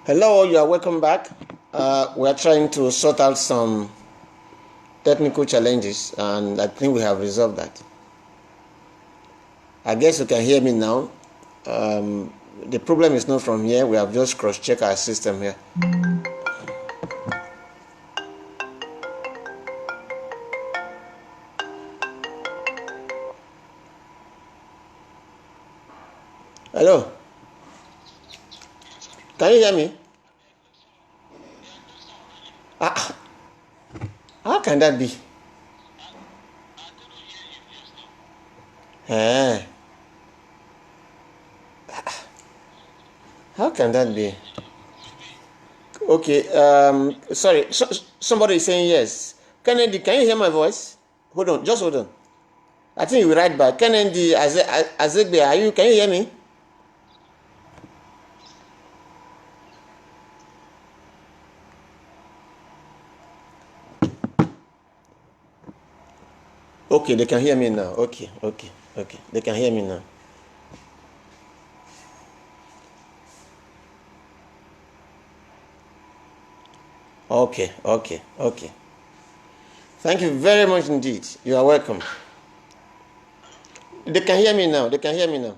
Hello, you are welcome back. We are trying to sort out some technical challenges, and I think we have resolved that. I guess you can hear me now. The problem is not from here. We have just cross-checked our system here. Hello, can you hear me? Ah, how can that be? Eh, how can that be? Okay, sorry, somebody is saying yes. Kennedy, can you hear my voice? Hold on, just hold on. I think you will write back. Kennedy, Azegbe, can you hear me? Okay, they can hear me now. Okay. They can hear me now. Okay. Thank you very much indeed. You are welcome. They can hear me now. They can hear me now.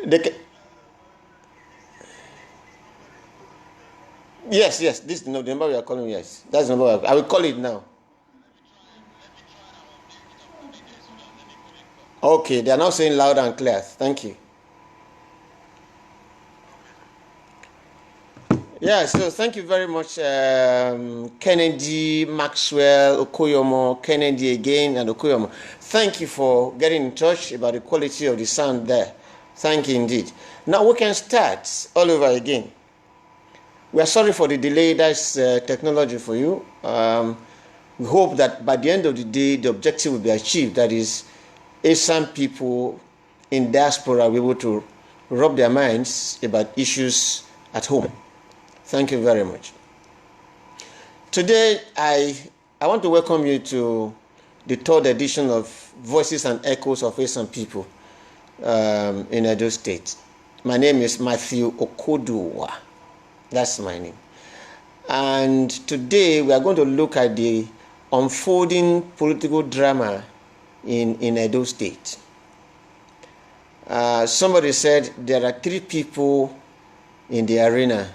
They can... Yes. This is the number we are calling. Yes, that's the number. I will call it now. Okay, they are now saying loud and clear. Thank you. Yeah, so thank you very much, Kennedy, Maxwell, Okoyomo, Kennedy again, and Okoyomo. Thank you for getting in touch about the quality of the sound there. Thank you indeed. Now we can start all over again. We are sorry for the delay. That's technology for you. We hope that by the end of the day, the objective will be achieved. That is, Asian people in diaspora will be able to rub their minds about issues at home. Thank you very much. Today, I want to welcome you to the third edition of Voices and Echoes of Asian People in Edo State. My name is Matthew Okoduwa. That's my name. And today, we are going to look at the unfolding political drama in Edo State. Somebody said there are three people in the arena.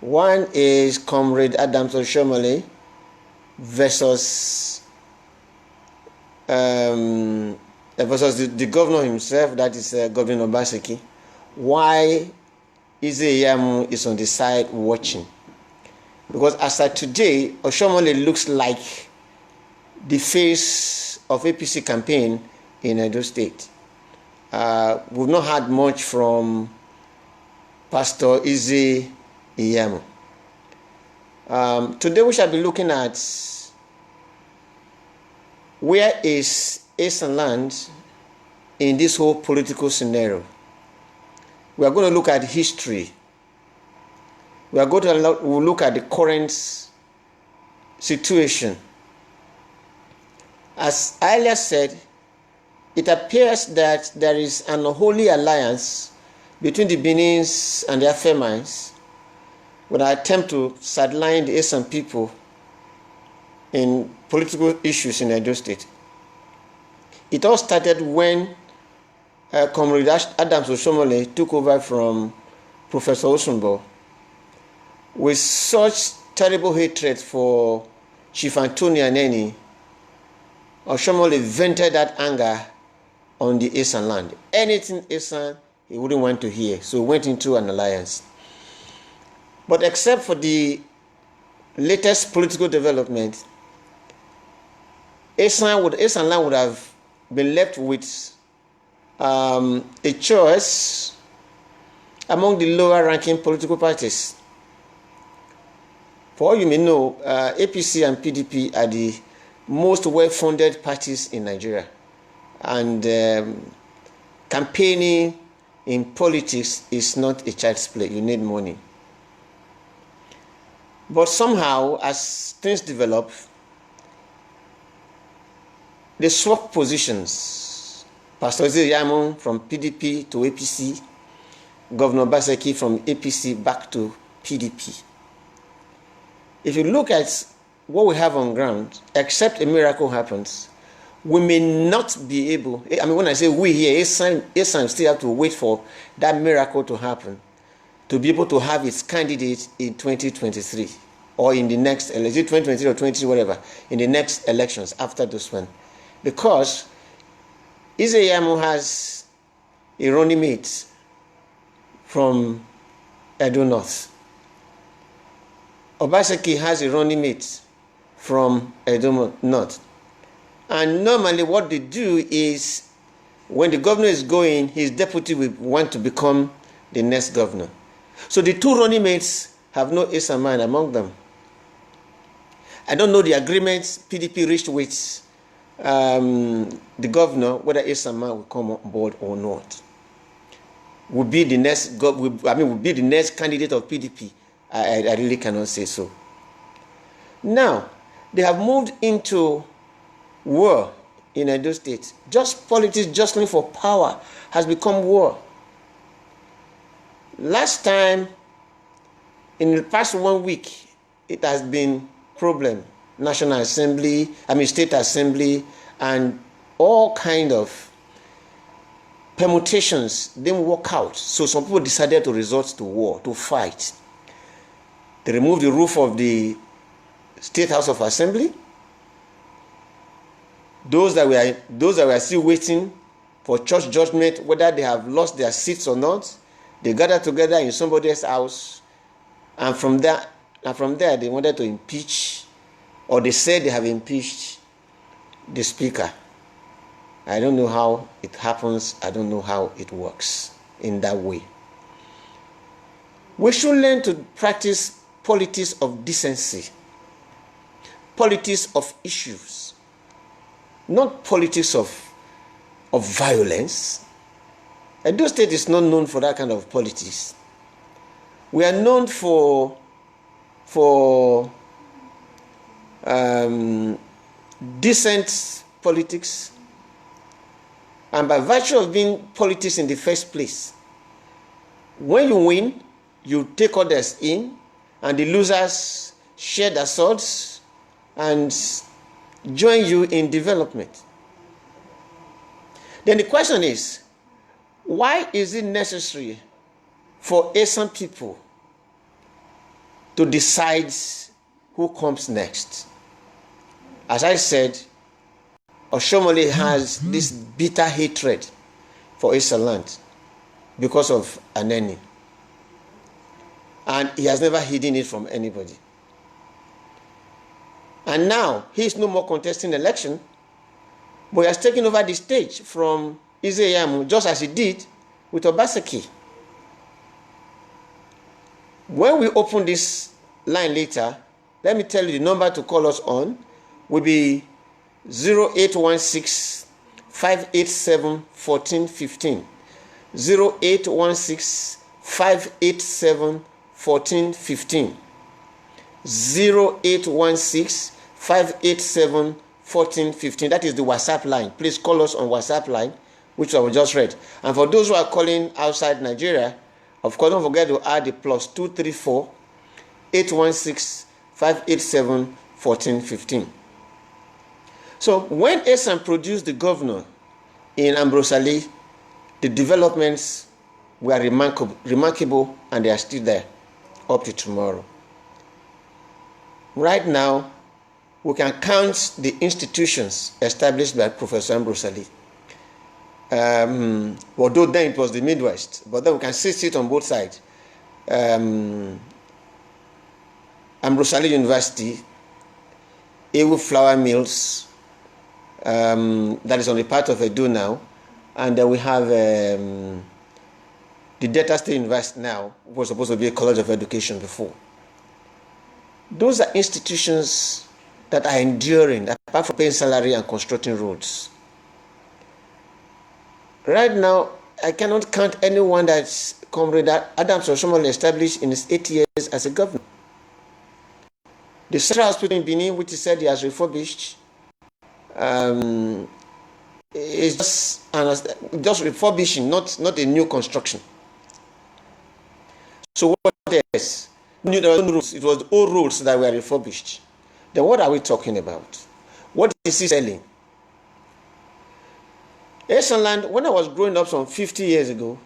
One is Comrade Adams Oshomole versus the governor himself, that is Governor Obaseki. Why Izeyamu is on the side watching? Because as of today, Oshomole looks like the face of APC campaign in Edo State. We've not had much from Pastor Ize Iyamu. Today we shall be looking at where is Esanland in this whole political scenario. We are going to look at history. We are going to look at the current situation. As I earlier said, it appears that there is an unholy alliance between the Benins and their Femines with an attempt to sideline the Asian people in political issues in Edo State. It all started when Comrade Adams Oshomole took over from Professor Osunbo with such terrible hatred for Chief Anthony Aneni. Oshomole vented that anger on the Esanland. Anything Esan, he wouldn't want to hear, so he went into an alliance. But except for the latest political development, Esanland would have been left with a choice among the lower ranking political parties. For all you may know, APC and PDP are the most well-funded parties in Nigeria. And campaigning in politics is not a child's play. You need money. But somehow, as things develop, they swap positions. Pastor Izeyamu from PDP to APC, Governor Obaseki from APC back to PDP. If you look at what we have on ground, except a miracle happens, we may not be able, I mean, when I say we here, Esan still have to wait for that miracle to happen to be able to have its candidate in 2023 or in the next, is it 2023 or 20, whatever, in the next elections after this one. Because Izeyamu has a running mate from Edo North. Obaseki has a running mate from Edo North. And normally what they do is when the governor is going, his deputy will want to become the next governor. So the two running mates have no ace of mind among them. I don't know the agreements PDP reached with the governor, whether Esanland will come on board or not. Will be the next candidate of PDP. I really cannot say so. Now, they have moved into war in Edo State. Just politics jostling for power has become war. Last time, in the past 1 week, it has been problem. National Assembly, State Assembly, and all kind of permutations didn't work out. So some people decided to resort to war, to fight. They removed the roof of the State House of Assembly. Those that were still waiting for church judgment, whether they have lost their seats or not, they gathered together in somebody's house, and from there they wanted to impeach, or they said they have impeached the speaker. I don't know how it happens. I don't know how it works in that way. We should learn to practice politics of decency, politics of issues, not politics of violence. Edo State is not known for that kind of politics. We are known for decent politics, and by virtue of being politics in the first place, when you win, you take others in, and the losers share the swords and join you in development. Then the question is, why is it necessary for Esan people to decide who comes next? As I said, Oshomole has this bitter hatred for Esanland because of Aneni. And he has never hidden it from anybody. And now, he is no more contesting election, but he has taken over the stage from Izeyamu, just as he did with Obaseki. When we open this line later, let me tell you the number to call us on will be 0816 587 1415. 0816 587 1415. 0816 587 1415. That is the WhatsApp line. Please call us on WhatsApp line, which I just read. And for those who are calling outside Nigeria, of course, don't forget to add the +234 816 587 1415. So when Esan produced the governor in Ambrosali, the developments were remarkable, and they are still there up to tomorrow. Right now, we can count the institutions established by Professor Ambrosali. Although then it was the Midwest, but then we can see it on both sides. Ambrosali University, Ewu Flour Mills, that is on the part of Edo now, and then we have the Delta State University now, which was supposed to be a college of education before. Those are institutions that are enduring, apart from paying salary and constructing roads. Right now, I cannot count anyone that Comrade Adams Oshomole established in his 8 years as a governor. The Central Hospital in Benin, which he said he has refurbished, is just refurbishing, not a new construction. So what else? There were no rules. It was the old rules that were refurbished. Then what are we talking about? What is he selling? Esanland, when I was growing up some 50 years ago,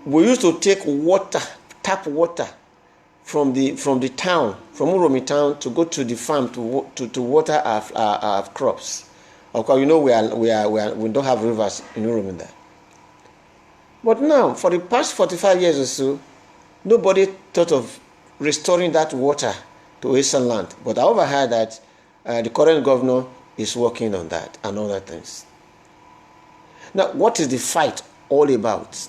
we used to take water, tap water, from the town, from Uromi town, to go to the farm to water our crops. Of course, you know we don't have rivers in Uromi there. But now, for the past 45 years or so, nobody thought of restoring that water to Esanland. But I overheard that the current governor is working on that and other things. Now, what is the fight all about?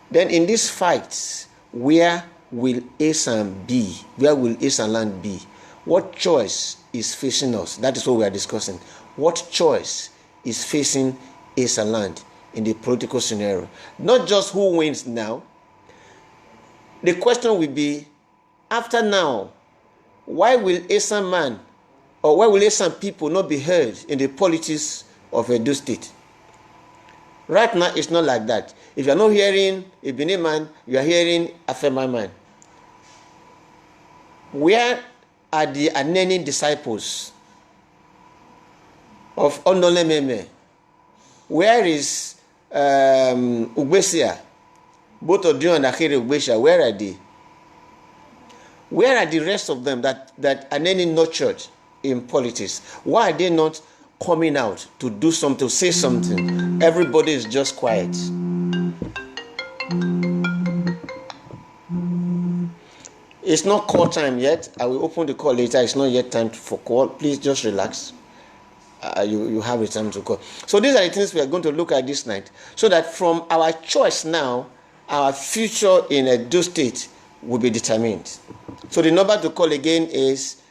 Then in this fight, where will Esan be? Where will Esanland be? What choice is facing us? That is what we are discussing. What choice is facing Esanland in the political scenario? Not just who wins now. The question will be, after now, why will Esan man or why will Esan people not be heard in the politics of Edo State? Right now, it's not like that. If you are not hearing a Benin man, you are hearing a Fema man. Where are the Aneni disciples of Ondole Meme? Where is Ugbesia? Both Odio and Akere Ugbesia, where are they? Where are the rest of them that Aneni nurtured in politics? Why are they not coming out to do something, to say something? Everybody is just quiet. It's not call time yet. I will open the call later. It's not yet time for call. Please just relax. You have a time to call. So these are the things we are going to look at this night, so that from our choice now, our future in Edo State will be determined. So the number to call again is,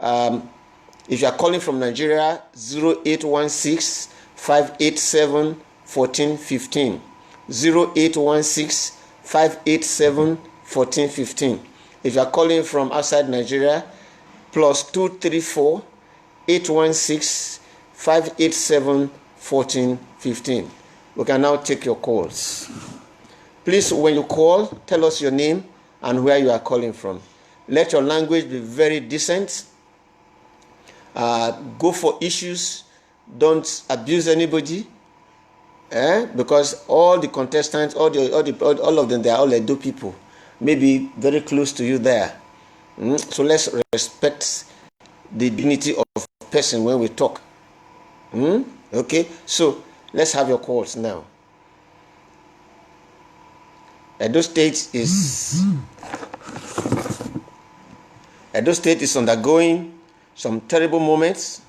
if you are calling from Nigeria, 0816 587 1415. 0816 587 1415. If you are calling from outside Nigeria, plus 234 816 587 1415. We can now take your calls. Please, when you call, tell us your name and where you are calling from. Let your language be very decent. Go for issues. Don't abuse anybody. Because all the contestants, all of them, they are all Edo people. Maybe very close to you there. So let's respect the dignity of person when we talk. Okay, so let's have your calls now. Edo State is undergoing some terrible moments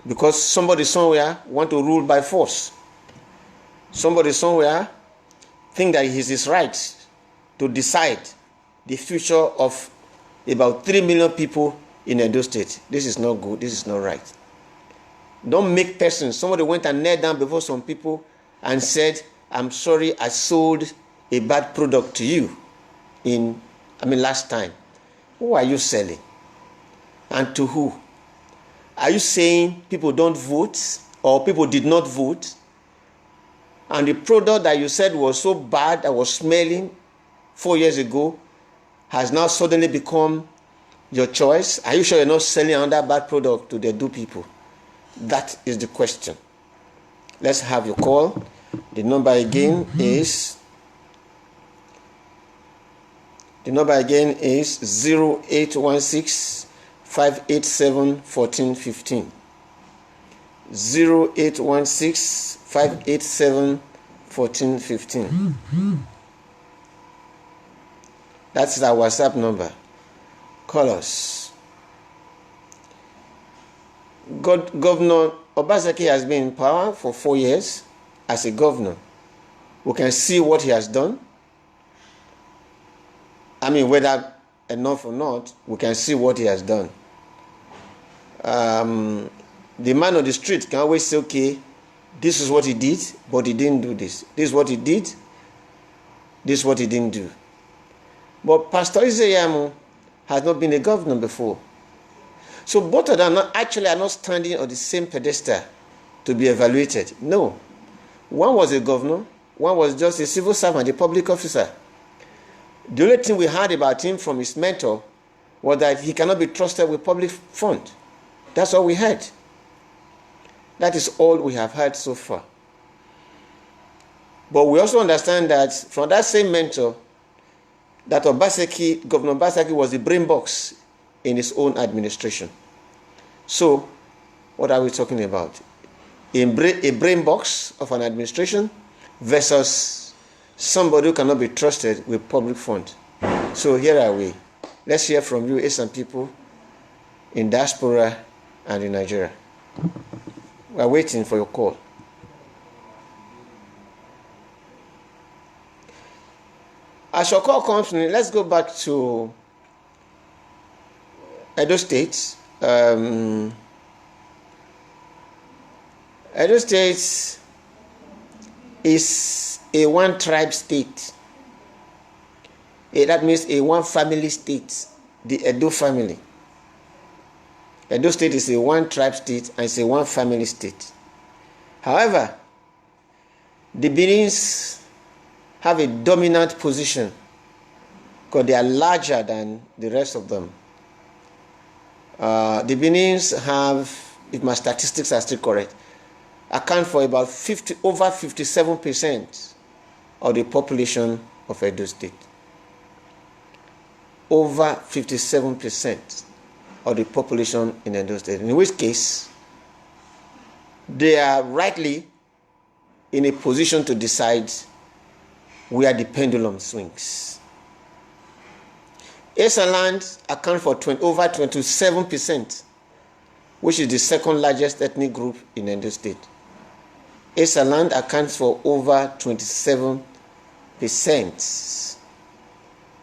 because somebody somewhere want to rule by force. Somebody somewhere think that it is his right to decide the future of about 3 million people in Edo State. This is not good. This is not right. Don't make persons. Somebody went and knelt down before some people and said, "I'm sorry, I sold a bad product to you last time." Who are you selling? And to who? Are you saying people don't vote or people did not vote? And the product that you said was so bad, that was smelling 4 years ago, has now suddenly become your choice? Are you sure you're not selling another bad product to the Edo people? That is the question. Let's have your call. The number again is 0816 587 1415. 0816 587 1415. That's our WhatsApp number. Call us. Governor Obaseki has been in power for 4 years as a governor. We can see what he has done. Whether enough or not, we can see what he has done. The man on the street can always say, okay, this is what he did, but he didn't do this. This is what he did, this is what he didn't do. But Pastor Izeyamu has not been a governor before. So both of them are not standing on the same pedestal to be evaluated. No. One was a governor, One was just a civil servant, a public officer. The only thing we heard about him from his mentor was that he cannot be trusted with public fund. That's all we heard. That is all we have heard so far. But we also understand that from that same mentor, that Governor Obaseki was the brain box in his own administration. So, what are we talking about? A brain box of an administration versus somebody who cannot be trusted with public funds. So here are we. Let's hear from you, Esan people in diaspora and in Nigeria. We are waiting for your call. As your call comes in, let's go back to Edo State. Edo State is a one-tribe state. That means a one-family state, the Edo family. Edo State is a one-tribe state and it's a one-family state. However, the Benins have a dominant position because they are larger than the rest of them. The Benins have, if my statistics are still correct, account for about over 57% of the population of Edo State. Over 57% of the population in Edo State. In which case, they are rightly in a position to decide where the pendulum swings. Esanland account for over 27%, which is the second largest ethnic group in Edo State. Esanland accounts for over 27%.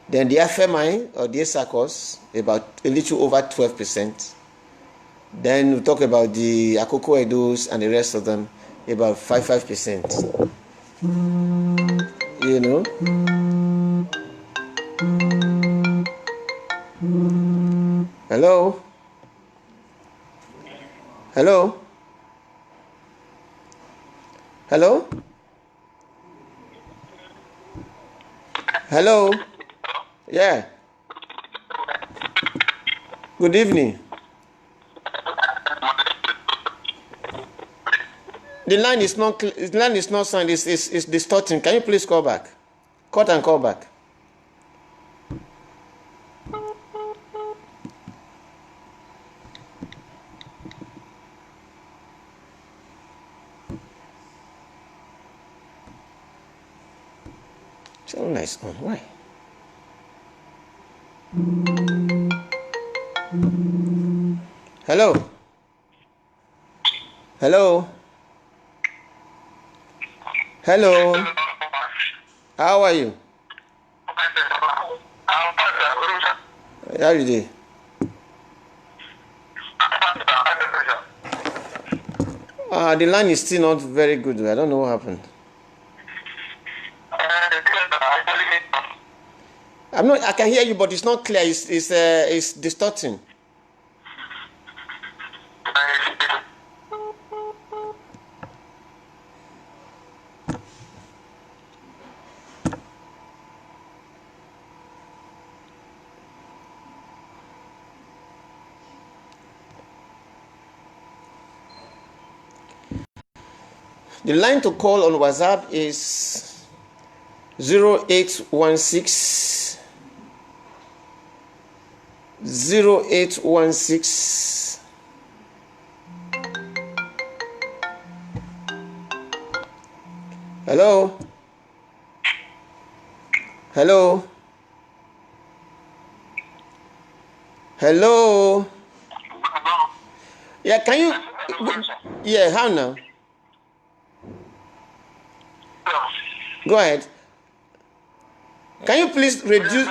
Then the Afemai or the Esakos, about a little over 12%. Then we talk about the Akoko Edos and the rest of them, about 5%. You know? Hello? Hello? Hello? Hello? Yeah. Good evening. The line is not sound. It's distorting. Can you please call back? Cut and call back. So nice on. Why? Hello? Hello? Hello? How are you? How are you doing? The line is still not very good. I don't know what happened. I can hear you, but it's not clear. It's distorting. The line to call on WhatsApp is 0816 0816 Hello? Hello? Hello? Yeah, can you? Yeah, how now? Go ahead. Can you please reduce?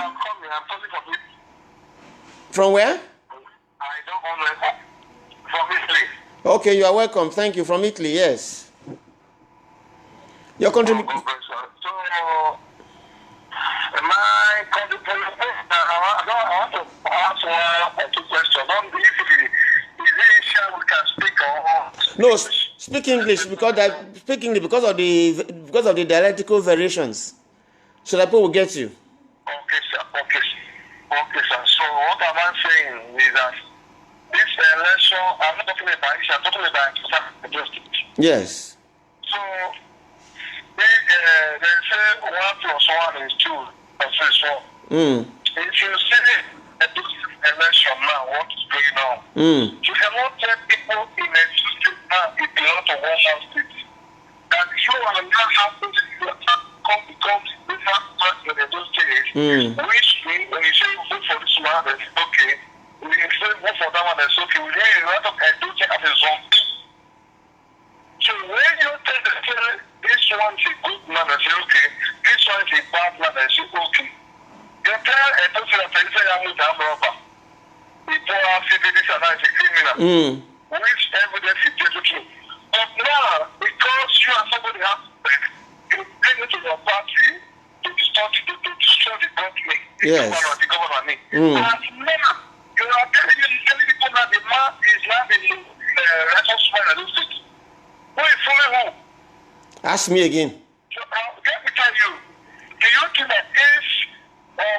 From where? I don't want from Italy. Okay, you are welcome. Thank you. From Italy, yes. Your contribution. So, my contribution. I want to ask one or two questions. On the Italy, is it sure we can speak or? No, Speak English because of the dialectical variations, so that people will get you. Okay, sir. Okay, sir. So what am I saying is that this election, I'm not talking about it, I'm talking about justice. Yes. So they say 1 + 1 is 2, and so is 4. If you see this election now, what is going on, you cannot tell people in a state now it belongs to one state. That you are not having to become the person in those states, which means when you say vote for this one, that's okay. When you say vote for that one, that's okay. We need a lot of education as a zombie. So when you tell the parent, this one is a good man, and say okay, this one is a bad man, and say okay. You tell a person that say I'm with a robber. People are saying this and that is a criminal. Which evidence is there to true? But now, because you are somebody else, you bring it to your party to destroy the government. Yes. The government. And now, you are telling people that the man is not the righteous man in those states. Who is fooling who? Ask me again. So, let me tell you, do you think that if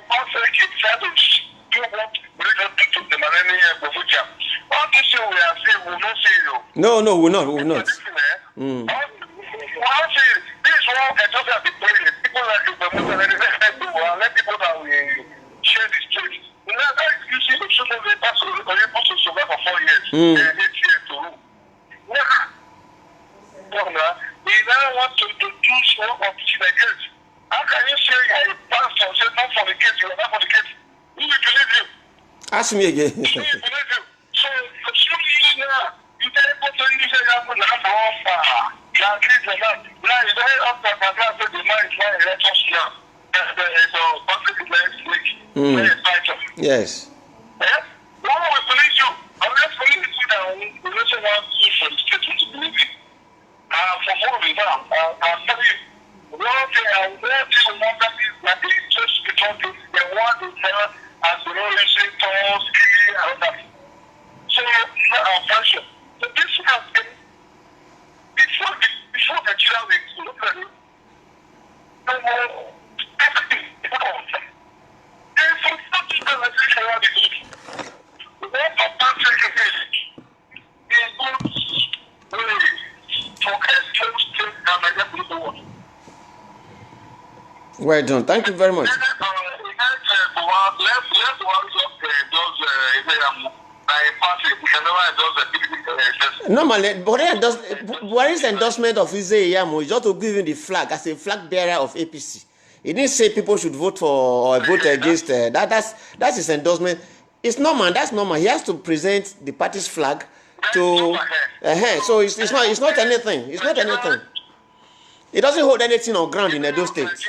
Pastor Savage do what religion do to the millennium of Fuja, what do you say we are saying will not say you? No, we'll not. This is one I just have to tell you. People like you, let people that we share the street. You see the children they pass through, they able to survive for 4 years, 8 years to rule. We now want to do some of the kids. How can you say you're a pastor and say not for the kids, you're not for the kids? Who will believe you? Ask me again. Who will believe you? So, now, you can't put on you say I'm going to have to offer. Now, it's very often that I said the man is not a righteous now. So, pastor is very slick. Very tighter. Yes. Who will believe you? Unless we need to see that we also want you for the state to believe you. For more of it now, I'll tell you. One thing I want to remember is that they just because they want to tell as the religion calls and all that. So it's not our passion. So this has been before the child is look at it. No more everything is on. And for something that I think I want to do. What a passion is good way to expose things that I get people. Well done. Thank you very much. Normally, Buhari's endorsement of Ize-Iyamu is just to give him the flag as a flag bearer of APC. He didn't say people should vote for or vote against. That's his endorsement. It's normal. That's normal. He has to present the party's flag to. So it's not anything. It's not anything. He doesn't hold anything on ground in Edo State.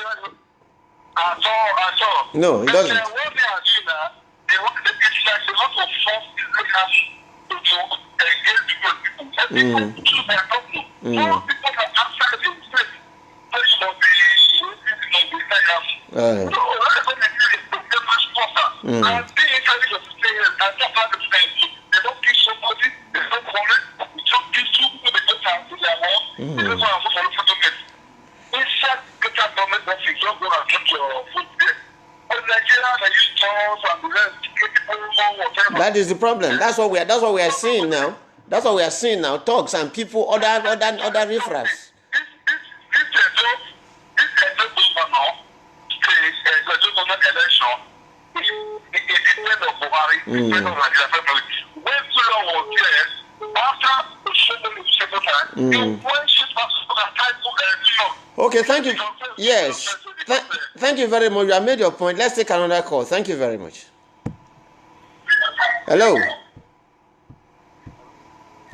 At all. No, he doesn't. What they are doing now, it's like a lot of force they have to engage people. People choose their company. Most people are outside the state. So that's what they do. They're much closer. And they encourage us to stay here. And that's how they spend. They don't kill somebody. They don't correct. We don't kill two people. They don't have to their home. They don't have to follow for the kids. Inside the government office, don't go and get your food there. But Nigeria, they use tools and the rest to get people whatever. That is the problem. That's what we are seeing now. That's what we are seeing now. Talks and people, other riffraffs. This governor election, it depends on Buhari, it depends on Nigeria family. When Sula was there, after the second time, it went shit back to the time to Okay, thank you. Yes. Thank you very much. You have made your point. Let's take another call. Thank you very much. Hello.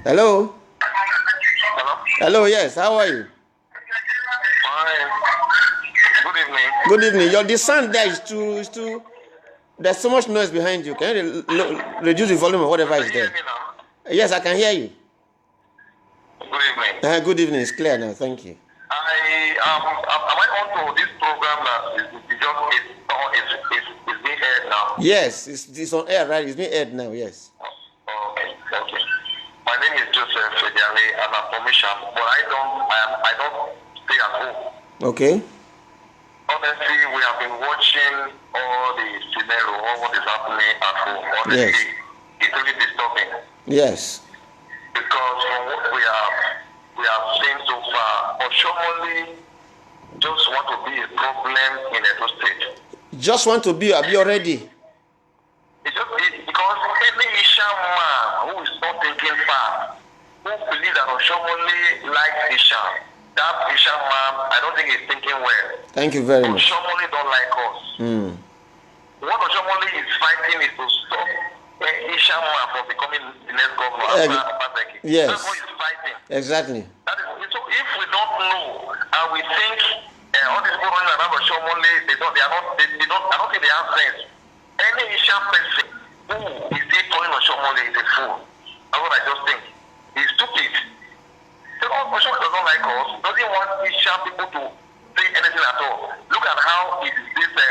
Hello? Hello, yes. How are you? Fine. Good evening. Good evening. The sound there is too. There's so much noise behind you. Can you reduce the volume or whatever is there? Can you hear me now? Yes, I can hear you. Good evening. Good evening. It's clear now. Thank you. Am I on to this program that is being aired now? Yes, it's on air, right? It's being aired now. Yes. Okay. My name is Joseph Fediale, and I'm permission, but I don't stay at home. Okay. Honestly, we have been watching all the scenario, all what is happening at home. Honestly, Yes. it's really disturbing. Yes. Because from what we have seen so far, Oshomole just want to be a problem in Edo State. Just want to be already. Because any Isha man who is not thinking far, who believes that Oshomole likes Isha, that Isha man, I don't think he's thinking well. Thank you very much. Oshomole don't like us. What Oshomole is fighting is to stop Isha man from becoming the next governor. Yes. That's what he's fighting. Exactly. That is, so if we don't know and we think all these people running around Oshomole, I don't think they have sense. Any Isha person who is still calling Oshomole is a fool. That's what I just think. He's stupid. So Oshomole doesn't like us. Doesn't want Isha people to say anything at all. Look at how it is this then.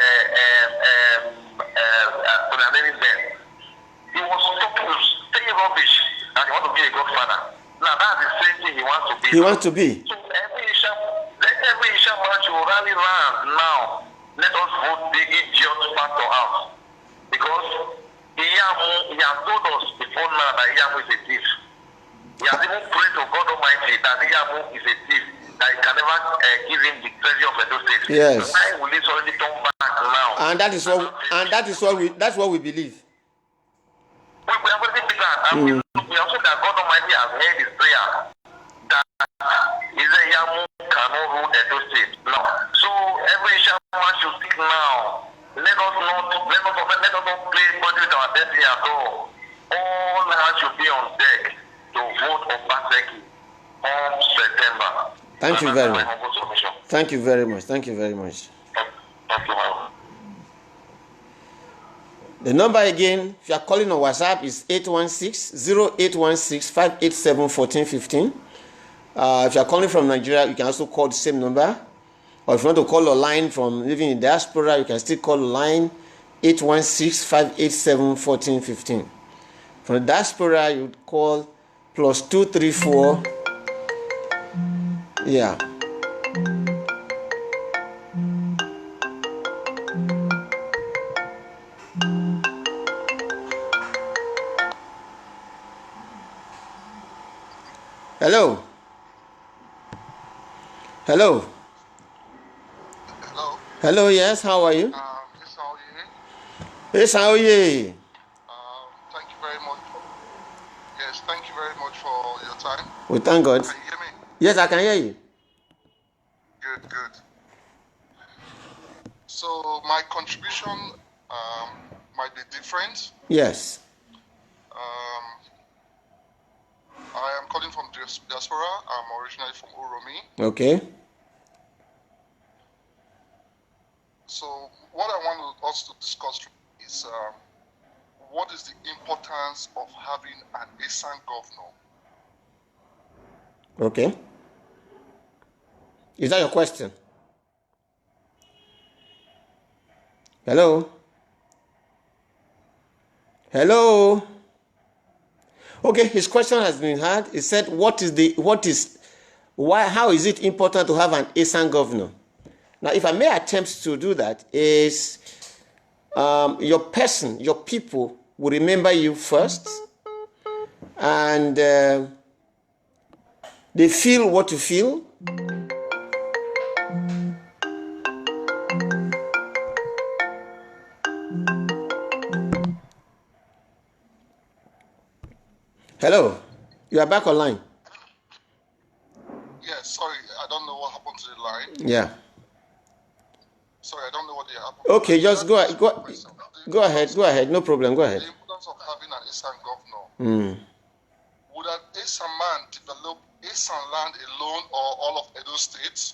He was talking, saying rubbish that he wants to be a godfather. Now that's the same thing he wants to be. He wants to be. So every Isha man should rally round now. Let us vote the idiot factor out. Because he has told us before now that Iyamu is a thief. He has even prayed to God Almighty that Iyamu is a thief, that he can never give him the treasure of Edo State. Yes. Why will he suddenly turn back now? And that's what we believe. We have already been that, and we also that God Almighty has heard his prayer that Iyamu cannot rule Edo State. No. So every Ishaman should speak now. Let us not play body with our destiny at all. All hands should be on deck to vote on Baseki on September. Thank you very much. Thank you very much. Thank you very much. Thank you, ma'am. The number again, if you are calling on WhatsApp, is 816-0816-587-1415. If you are calling from Nigeria, you can also call the same number. Or if you want to call a line from living in diaspora, you can still call a line 816-587-1415. From the diaspora, you would call +234. Yeah. Hello. Hello. Hello. Hello, yes, how are you? Yes, how are you? Yes, how are you? Thank you very much. Yes, thank you very much for your time. We thank God. Can you hear me? Yes, I can hear you. Good. So my contribution might be different. Yes. I am calling from diaspora. I'm originally from Uromi. Okay. So what I want us to discuss is what is the importance of having an Esan governor? Okay. Is that your question? Hello? Hello? Okay, his question has been heard. He said, how is it important to have an Esan governor? Now, if I may attempt to do that, is your person, your people will remember you first, and they feel what you feel. Hello, you are back online. Yeah, sorry, I don't know what happened to the line. Yeah. Sorry, I don't know what happened. Okay, just go ahead. No problem. Go ahead. The importance of having an Esan governor. Would an Esan man develop Esanland alone or all of Edo State?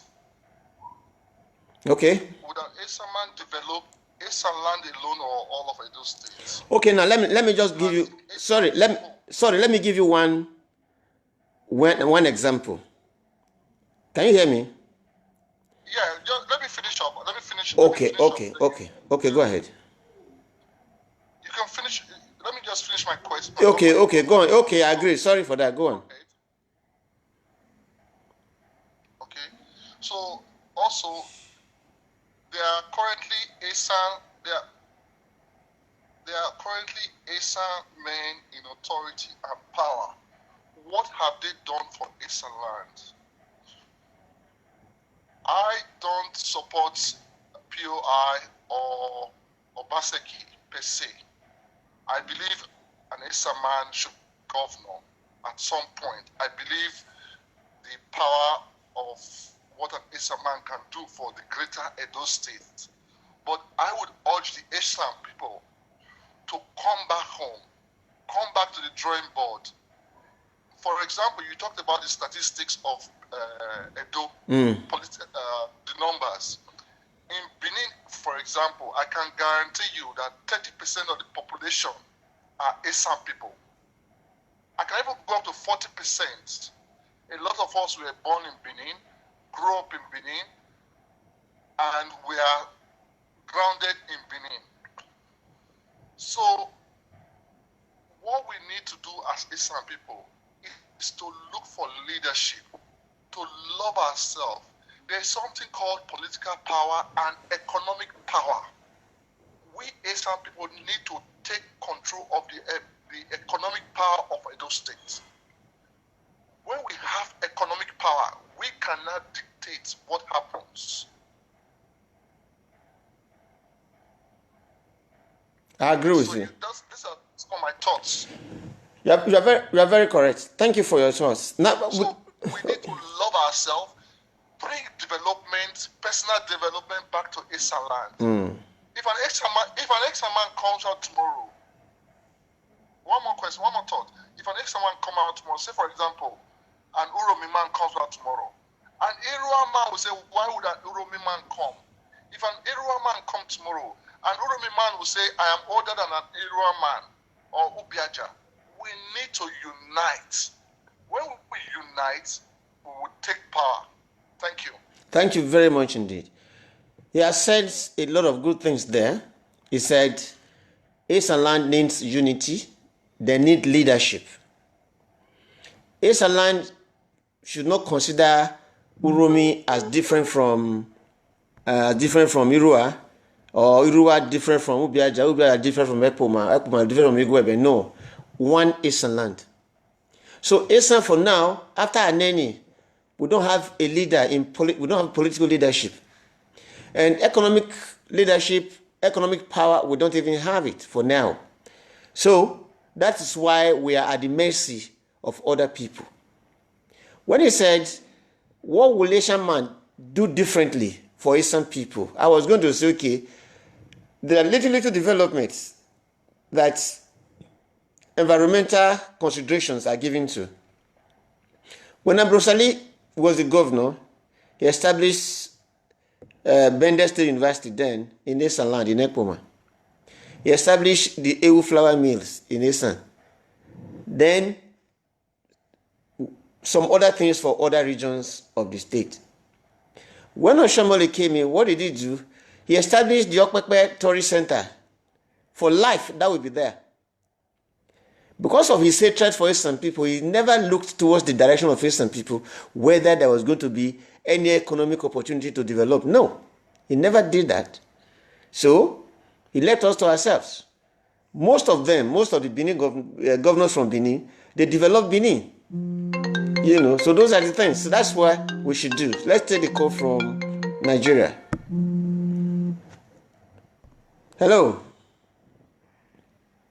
Okay. Would an Esan man develop Esanland alone or all of Edo State? Okay, now let me just give you. Let me give you one example. Can you hear me? Yeah, just let me finish up. Okay. Go ahead. You can finish. Let me just finish my question. Okay, go on. Okay, I agree. Sorry for that. Go on. So also, there are currently Esan men in authority and power. What have they done for Esanland? I don't support POI or Obaseki per se. I believe an Esan man should govern at some point. I believe the power of what an Esan man can do for the greater Edo State. But I would urge the Esan people to come back home, come back to the drawing board. For example, you talked about the statistics of Edo, the numbers. In Benin, for example, I can guarantee you that 30% of the population are Esan people. I can even go up to 40%. A lot of us were born in Benin, grew up in Benin, and we are grounded in Benin. So, what we need to do as Esan people is to look for leadership, to love ourselves. There's something called political power and economic power. We Esan people need to take control of the economic power of Edo State. When we have economic power, we cannot dictate what happens. I agree with you. These are some of my thoughts. You are very correct. Thank you for your thoughts. Now, so we need to love ourselves, bring development, personal development back to Esanland. If an Esan man comes out tomorrow, one more thought. If an Esan man comes out tomorrow, say for example, an Uromi man comes out tomorrow, an Irua man will say, why would an Uromi man come? If an Irua man comes tomorrow, an Uromi man will say, I am older than an Irua man or Ubiaja. We need to unite. When we unite, we will take power. Thank you. Thank you very much indeed. He has said a lot of good things there. He said, Esanland needs unity. They need leadership. Esanland should not consider Uromi as different from Irua, or Irua different from Ubiaja, Ubiaja different from Epoma, Epoma different from Igwebe. No, one Esanland. So Esan for now, after Aneni, we don't have a leader we don't have political leadership, and economic leadership, economic power. We don't even have it for now. So that is why we are at the mercy of other people. When he said, what will Asian man do differently for Asian people? I was going to say, okay, there are little developments that environmental considerations are given to. When Ambrosali was the governor, he established Bender State University then in Esanland, in Epoma. He established the EU flour mills in Esan. Then some other things for other regions of the state. When Oshiomhole came in, what did he do? He established the Okpekpe Tourist Center. For life, that will be there. Because of his hatred for Eastern people, he never looked towards the direction of Eastern people, whether there was going to be any economic opportunity to develop. No, he never did that. So, he left us to ourselves. Most of the Benin governors from Benin, they developed Benin. You know, so those are the things. So that's what we should do. Let's take the call from Nigeria. Hello.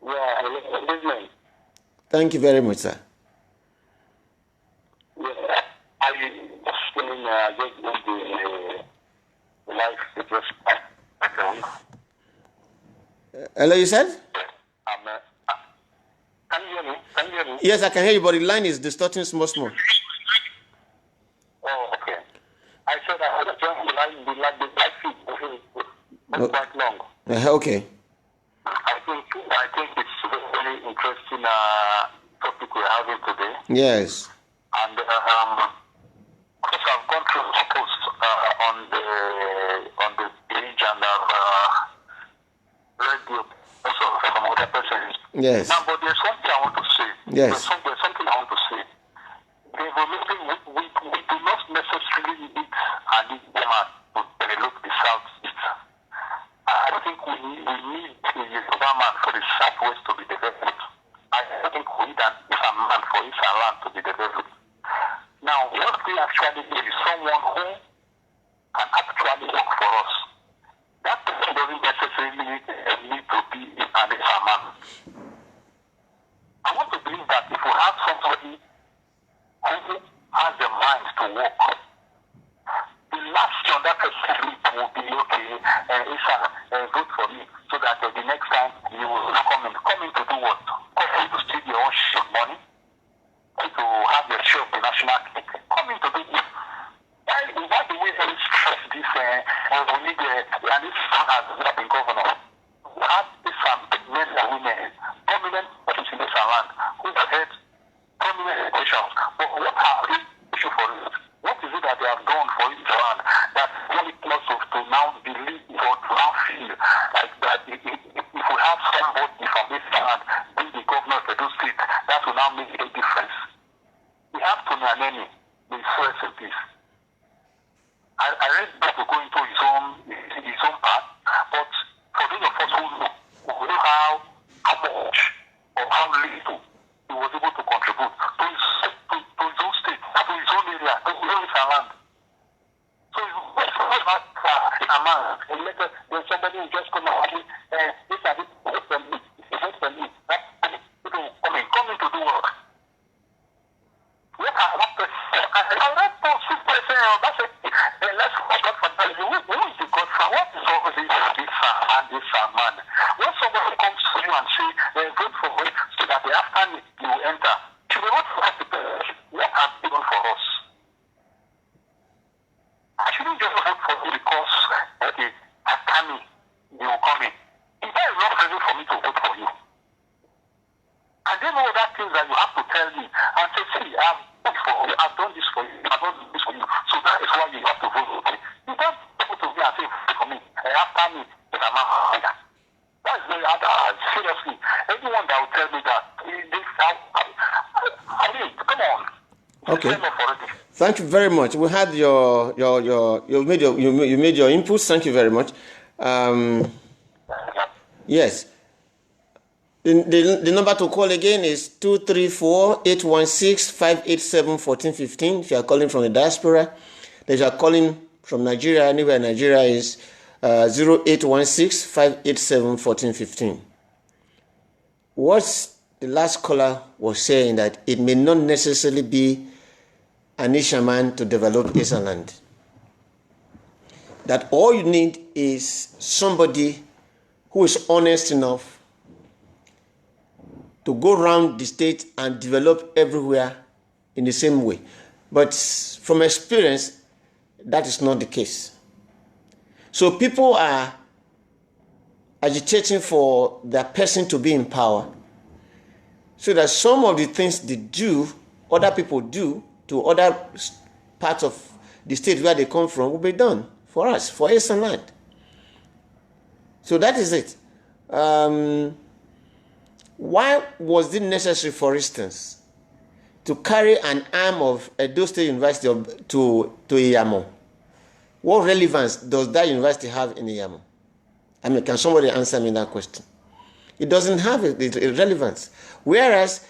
Yeah, good evening. Thank you very much, sir. Yeah, I was feeling the life situation. Hello, you said? Can you hear me? Can you hear me? Yes, I can hear you, but the line is distorting small. Oh, okay. I said I was trying to line the life is quite long. Okay. I think it's a very interesting topic we're having today. Yes. And because I've gone through the post on the page and I've read the also from other persons. Yes. Now, but there's something I want to say. Yes. There's something I want to say. We do not necessarily need an What we actually need is someone who can actually work for us. That person doesn't necessarily need to be an Esanland. I want to believe that if we have somebody who has the mind to work, the last thing on that person will be, okay, Isa, vote for me, so that the next time you will come in. Come in to do what? Come in to steal your own share of money, to have your share of the national cake. Come in to do what? Why do we stress this? We need and this has not been governor. We have some men and women, prominent persons in this land, who have had prominent educations. But what are the issue for it? What is it that they have done for this land that really close to now believe or to now feel like that if we have somebody from this land being the governor of the state, that will now make a difference? We have to Nyaneni, the first in peace. I read that to go into his own path, but for those of us who know how much or how little he was able to contribute to his own state, to his own area, to his own land. So it's not a man, when somebody will just come out and say, this and this, vote for me, vote for me. People come in to do work. What are that person? I read those person, that's it. Let's God for that. Who is the God for? What is all this man? When somebody comes to you and say, vote for me, so that after me, you will enter. You will not ask the person, what have you done for us? I shouldn't just vote for you because, after me, you will come in. Is that enough reason for me to vote for you? And then all that things that you have to tell me and say, see, I've done this for you, I've done this for you, so that is why you have to vote for me. You don't go to me and say, vote for me, and after me, it's a man. That's very hard. Seriously, anyone that will tell me that, I mean, come on. Okay. Thank you very much. We had you made your inputs. Thank you very much. Yes. The number to call again is 234-816-587-1415 if you are calling from the diaspora. If you are calling from Nigeria, anywhere in Nigeria is 0816-587-1415. What the last caller was saying, that it may not necessarily be an Ishaman to develop Esanland. That all you need is somebody who is honest enough to go around the state and develop everywhere in the same way. But from experience, that is not the case. So people are agitating for their person to be in power, so that some of the things they do, other people do to other parts of the state where they come from, will be done for us, for Esanland. So that is it. Why was it necessary, for instance, to carry an arm of Edo State University to Iyamo? What relevance does that university have in Iyamo? I mean, can somebody answer me that question? It doesn't have a relevance. Whereas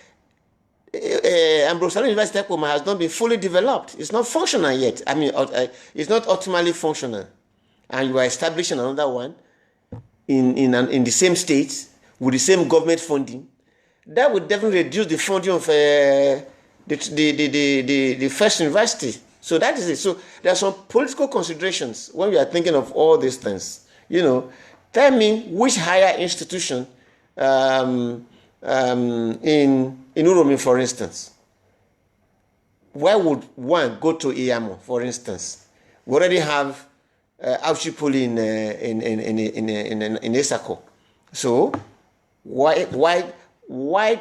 Ambrose University Ekpoma has not been fully developed. It's not functional yet. I mean, it's not optimally functional. And you are establishing another one in the same state with the same government funding. That would definitely reduce the funding of the first university. So that is it. So there are some political considerations when we are thinking of all these things. You know, tell me which higher institution in Uromi, for instance. Why would one go to Iyamo, for instance? We already have Auchipuli in Esako. So why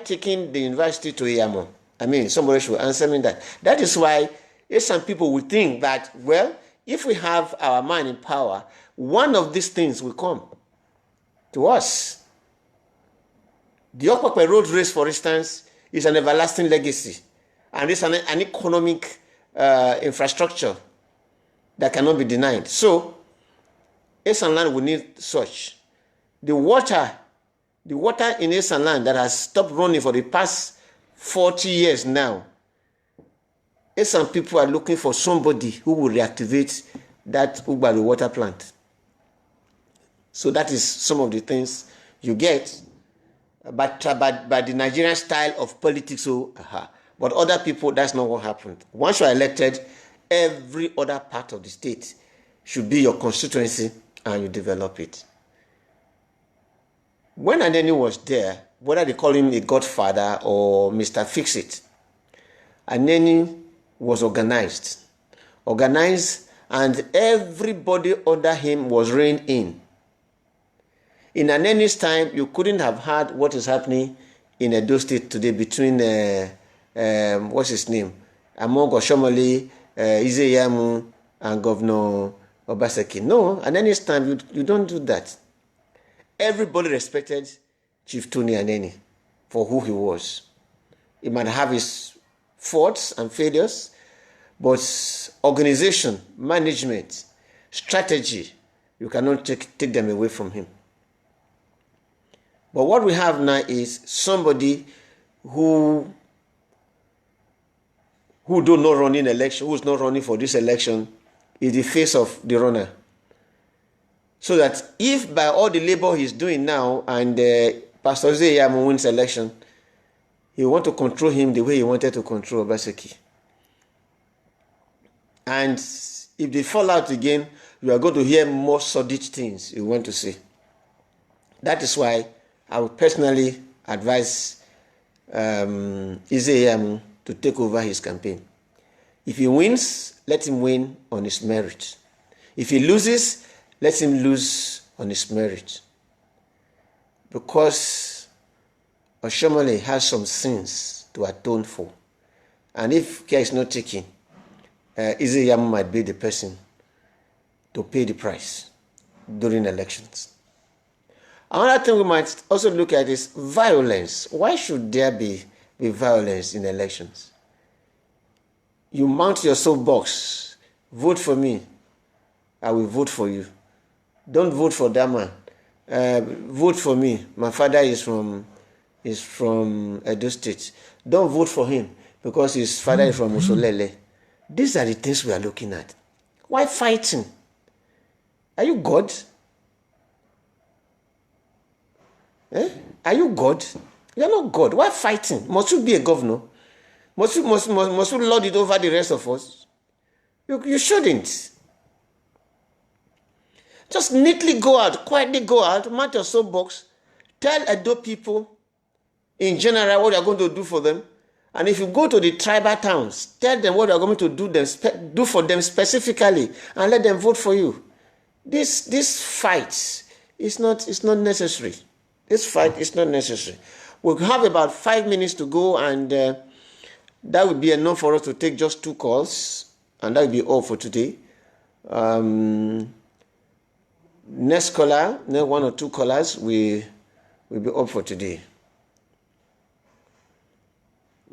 taking the university to Iyamo? I mean, somebody should answer me that. That is why some people will think that, well, if we have our man in power, one of these things will come to us. The Okpakpe road race, for instance, is an everlasting legacy, and it's an economic infrastructure that cannot be denied. So, Esanland will need such. The water in Esanland that has stopped running for the past 40 years now, some people are looking for somebody who will reactivate that Ugbali water plant. So that is some of the things you get, but the Nigerian style of politics. So, but other people, that's not what happened. Once you are elected, every other part of the state should be your constituency, and you develop it. When Aneni was there, whether they call him a godfather or Mr. Fix-It, Aneni was organized, and everybody under him was reined in. In Aneni's time, you couldn't have heard what is happening in Edo State today between, what's his name, Among Oshomole, Izeyamu, and Governor Obaseki. No, Aneni's time, you don't do that. Everybody respected Chief Tony Aneni for who he was. He might have his faults and failures, but organization, management, strategy, you cannot take them away from him. But what we have now is somebody who do not run in election, who's not running for this election, is the face of the runner. So that if by all the labor he's doing now and Pastor Zeyamu wins election, he want to control him the way he wanted to control Obaseki. And if they fall out again, you are going to hear more sordid things you want to say. That is why I would personally advise Izeyamu to take over his campaign. If he wins, let him win on his merit. If he loses, let him lose on his merit. Because Oshomole has some sins to atone for. And if care is not taken, Izeyamu might be the person to pay the price during elections. Another thing we might also look at is violence. Why should there be violence in elections? You mount your soapbox, vote for me, I will vote for you. Don't vote for that man. Vote for me. My father is from Edo State. Don't vote for him because his father is from Usolele. These are the things we are looking at. Why fighting? Are you God? Are you God? You are not God. Why fighting? Must you be a governor? Must you lord it over the rest of us? You shouldn't. Just neatly go out, quietly go out, mount your soapbox, tell Edo people in general what you are going to do for them. And if you go to the tribal towns, tell them what you are going to do for them specifically, and let them vote for you. This fight is not necessary. This fight is not necessary. We'll have about 5 minutes to go, and that would be enough for us to take just 2 calls, and that will be all for today. Next caller, 1 or 2 callers, will be up for today.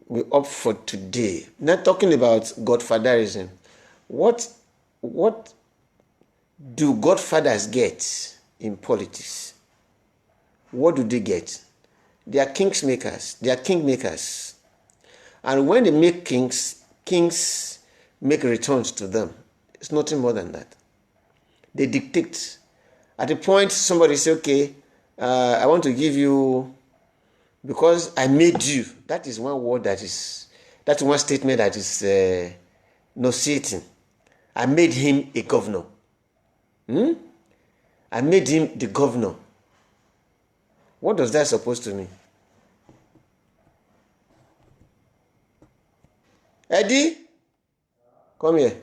We're up for today. Not talking about godfatherism. What do godfathers get in politics? What do they get? They are kingsmakers. They are kingmakers. And when they make kings make returns to them. It's nothing more than that. They dictate. At the point somebody say, okay, I want to give you, because I made you. That is one word that's one statement that is nauseating. I made him a governor. I made him the governor. What does that supposed to mean? Eddie, come here.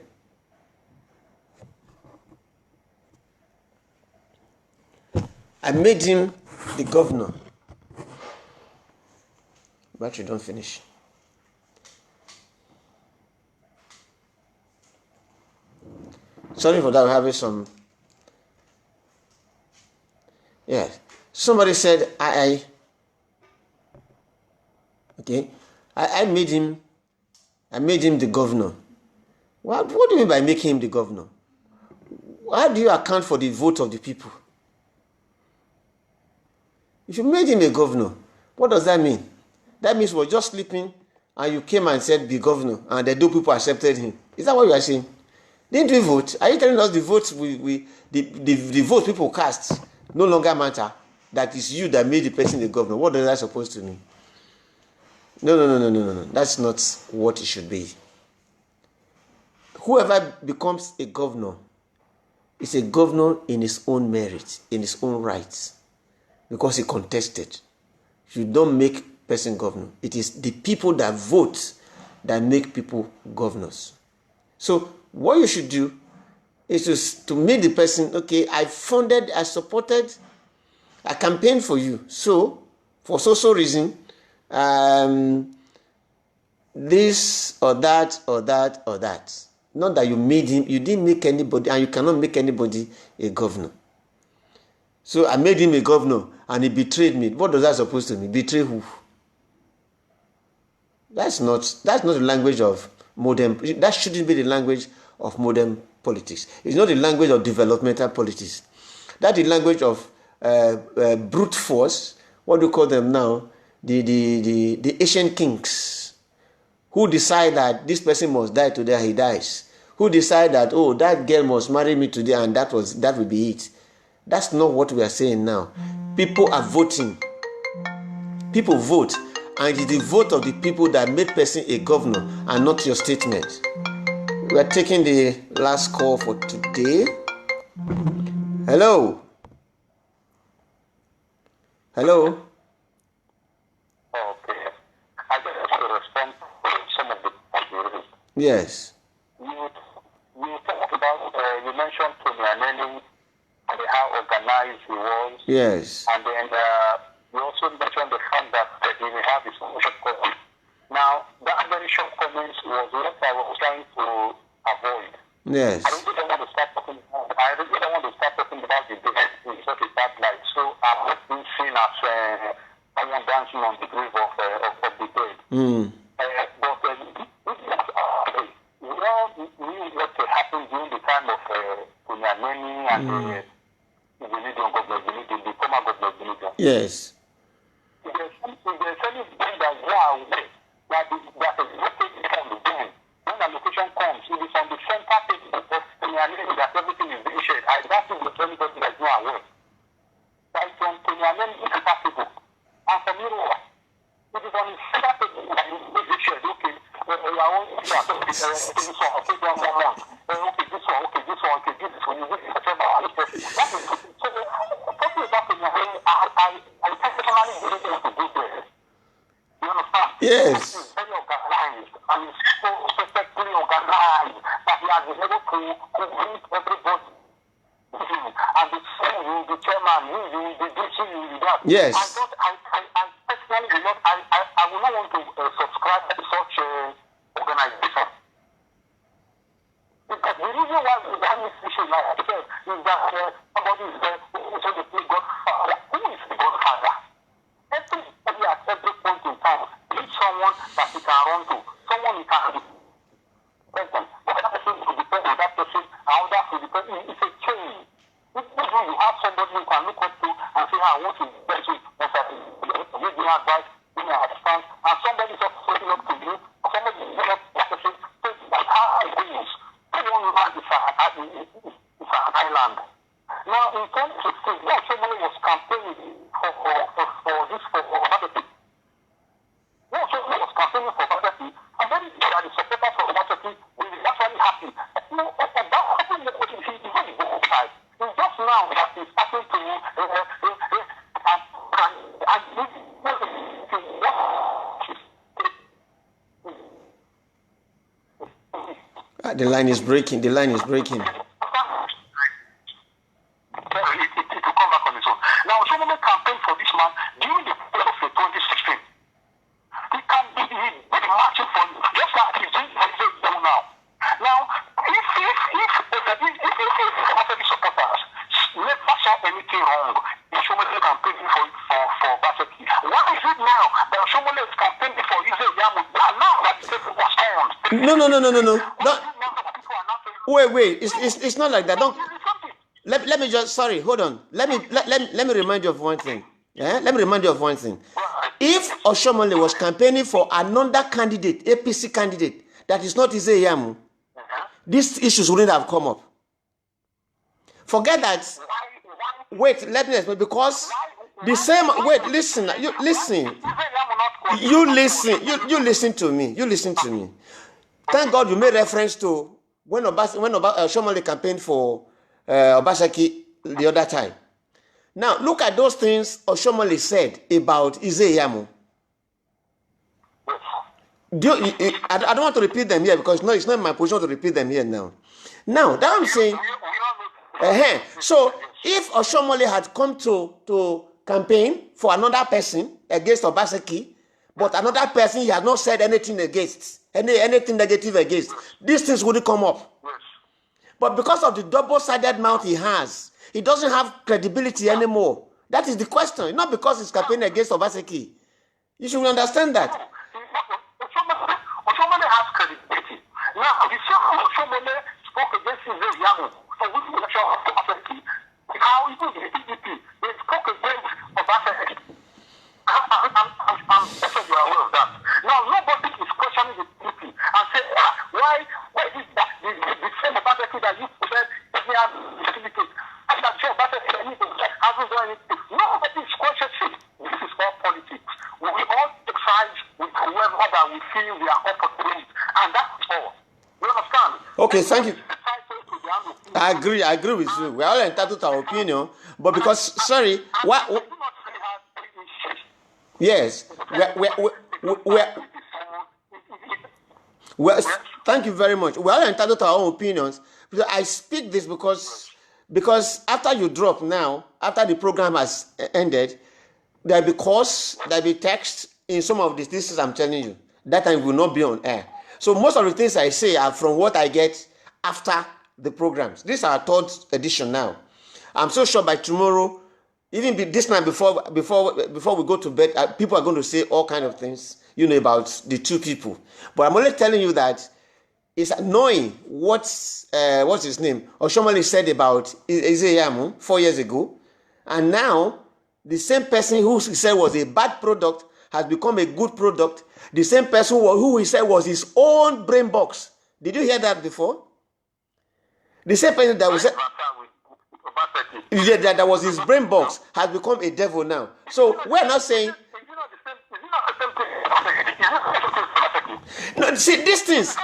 I made him the governor. But you don't finish. Sorry for that, we're having some. Yeah. Somebody said I made him the governor. What do you mean by making him the governor? How do you account for the vote of the people? If you made him a governor, what does that mean? That means we're just sleeping and you came and said be governor, and the people accepted him. Is that what you are saying? Didn't we vote? Are you telling us the votes the vote people cast no longer matter? That is you that made the person the governor. What is that supposed to mean? No. That's not what it should be. Whoever becomes a governor is a governor in his own merit, in his own rights, because he contested. You don't make person governor. It is the people that vote that make people governors. So what you should do is to meet the person. Okay, I supported, I campaigned for you. So for so reason, this or that. Not that you made him, you didn't make anybody, and you cannot make anybody a governor. So I made him a governor and he betrayed me. What does that supposed to mean? Betray who? That's not the language of modern, that shouldn't be the language of modern politics. It's not the language of developmental politics. That's the language of brute force. What do you call them now? The Asian kings who decide that this person must die today and he dies. Who decide that, oh, that girl must marry me today and that will be it. That's not what we are saying now. People are voting. People vote. And it's the vote of the people that made person a governor and not your statement. We are taking the last call for today. Hello. Okay. I just want to respond to some of the points you raised. Yes. You talked about, you mentioned Tony Aneni and how organized he was. Yes. And then you also mentioned the fact that he may have his own shortcomings. Now, that very shortcomings was what I was trying to avoid. Yes. I really don't want to start talking about the death in such a bad light. So I'm not being seen as someone dancing on the grave of the dead. What happened during the time of Tony Aneni and the former governor. Yes. If there's anything that you are aware that is located on the ground, when the location comes, it is on the center page of Tony Aneni that everything is being shared. I don't think there's anybody that is not aware. That is from Tony Aneni is possible. And from Europe, it is on the center page that is being shared. Okay. Okay, this one, you this one, that is so talking about I personally didn't want to go there. You understand? Yes. It's very organized and it's so perfectly organized that he has been able to bring everybody. And the chairman, the DC, that. Yes. I personally will not, I will not want to subscribe to such organization. Because the reason why we have this issue, like I said, is that somebody is there who is the Godfather. Who is the Godfather? Everybody at every point in time needs someone that he can run to, someone he can depend on. That person will depend on that person, and that will depend on. It's a chain. You have somebody you can look up to and say, I want to get you, give me advice, give me assistance, and somebody is just looking up to you, or somebody is looking up to that person. That's how it goes. Everyone has it's an island. Now, in 2016, somebody was campaigning for Obaseki. Somebody was campaigning for Obaseki, and then the supporters of Obaseki were actually happy. No, that happened he's on the wrong side. It's just now that he's starting to the line is breaking. It will come back on its own. Now, someone campaigned for this man during the period of 2016. He can be marching for just like he's doing now. Now, if supporters never saw anything wrong in Shomole campaigning for Obaseki, why is it now that Shomole is campaigning for Israel Yamu? Now that the people was found. No. Wait. It's not like that. Don't. Let me just. Sorry. Hold on. Let me remind you of one thing. Yeah. Let me remind you of one thing. If Oshomole was campaigning for another candidate, APC candidate, that is not Izeyamu, these issues wouldn't have come up. Forget that. Wait, let me explain. Because the same. Wait, listen. You listen. You listen to me. You listen to me. Thank God you made reference to when Oshomole campaigned for Obaseki the other time. Now look at those things Oshomole said about Izeyamu. I don't want to repeat them here because it's not my position to repeat them here now. Now that I'm saying, so if Oshomole had come to campaign for another person against Obaseki, but another person he has not said anything against, anything negative against, these things wouldn't come up. But because of the double-sided mouth he has, he doesn't have credibility anymore. That is the question. Not because he's campaigning against Obaseki. You should understand that. Oshomole has credibility. Now, the same Oshomole spoke against Izeyamu for which election of Obaseki. How even the PDP, they spoke against Obaseki. I'm sure you are aware of that. Now, nobody is questioning the PDP and say, why is that the same Obaseki that you said he has certificate? And that same Obaseki that you hasn't done anything. Nobody is questioning. This is all politics. We all take sides with whoever that we feel we are opportunities, and that's all. You understand? Okay, thank you. I agree with you. We are all entitled to our opinion, but because sorry, what? Yes, well, thank you very much. We are all entitled to our own opinions. I speak this because after you drop now, after the program has ended, there'll be calls, there'll be text in some of these things I'm telling you. That time will not be on air. So most of the things I say are from what I get after the programs. This is our third edition now. I'm so sure by tomorrow, even this night before we go to bed, people are going to say all kind of things, about the two people. But I'm only telling you that it's annoying what's his name? Oshomole said about Izeyamu 4 years ago, and now the same person who he said was a bad product has become a good product. The same person who he said was his own brain box. Did you hear that before? The same person that was that was his brain box has become a devil now. So we're not saying. No, see these things.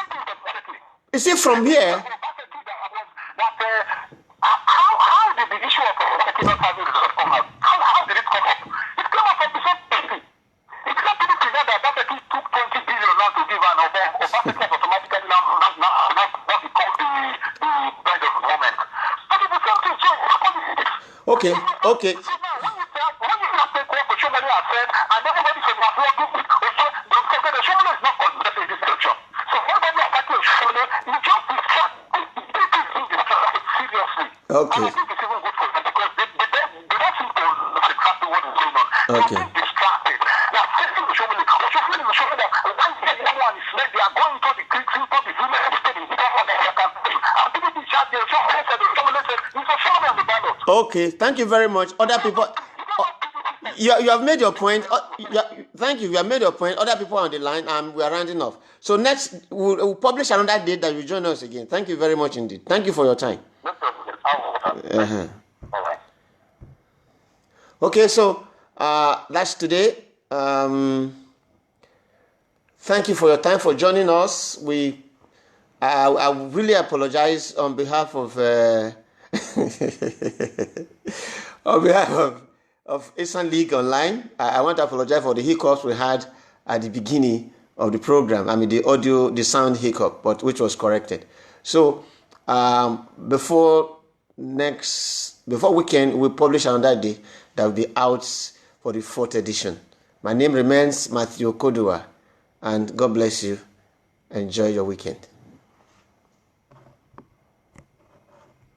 You see from here. How did the issue of not having results come out? How did it come up? It came up from the same thing. It's not really clear that Obaseki took 20 billion now to give an Obaseki has automatically now become the bride of the moment. But it's the same thing, so it's politics. Okay. So now, when you take what Oshomole has said, and everybody says, well, don't forget Oshomole is not contesting this election. So everybody attacking Oshomole, you just distract seriously. Okay. And I think it's even good for them because they don't seem to know exactly what is going on. Okay. They're distracted. Now, facing Oshomole is showing that once everyone is led, they are going to the creeks, into the village, to the campaign. And people be chatting, Oshomole said, it's Oshomole on the ballot. Okay, thank you very much. Other people, you have made your point. Thank you. You have made your point. Other people are on the line, and we are rounding off. So next, we'll publish another date that you join us again. Thank you very much indeed. Thank you for your time. No problem. All right. Okay, so that's today. Thank you for your time for joining us. I really apologize on behalf of on behalf of Esanland Online. I want to apologize for the hiccups we had at the beginning of the program. I mean the sound hiccup, but which was corrected. So before weekend, we'll publish another day that will be out for the 4th edition. My name remains Matthew Kodua, and God bless you. Enjoy your weekend.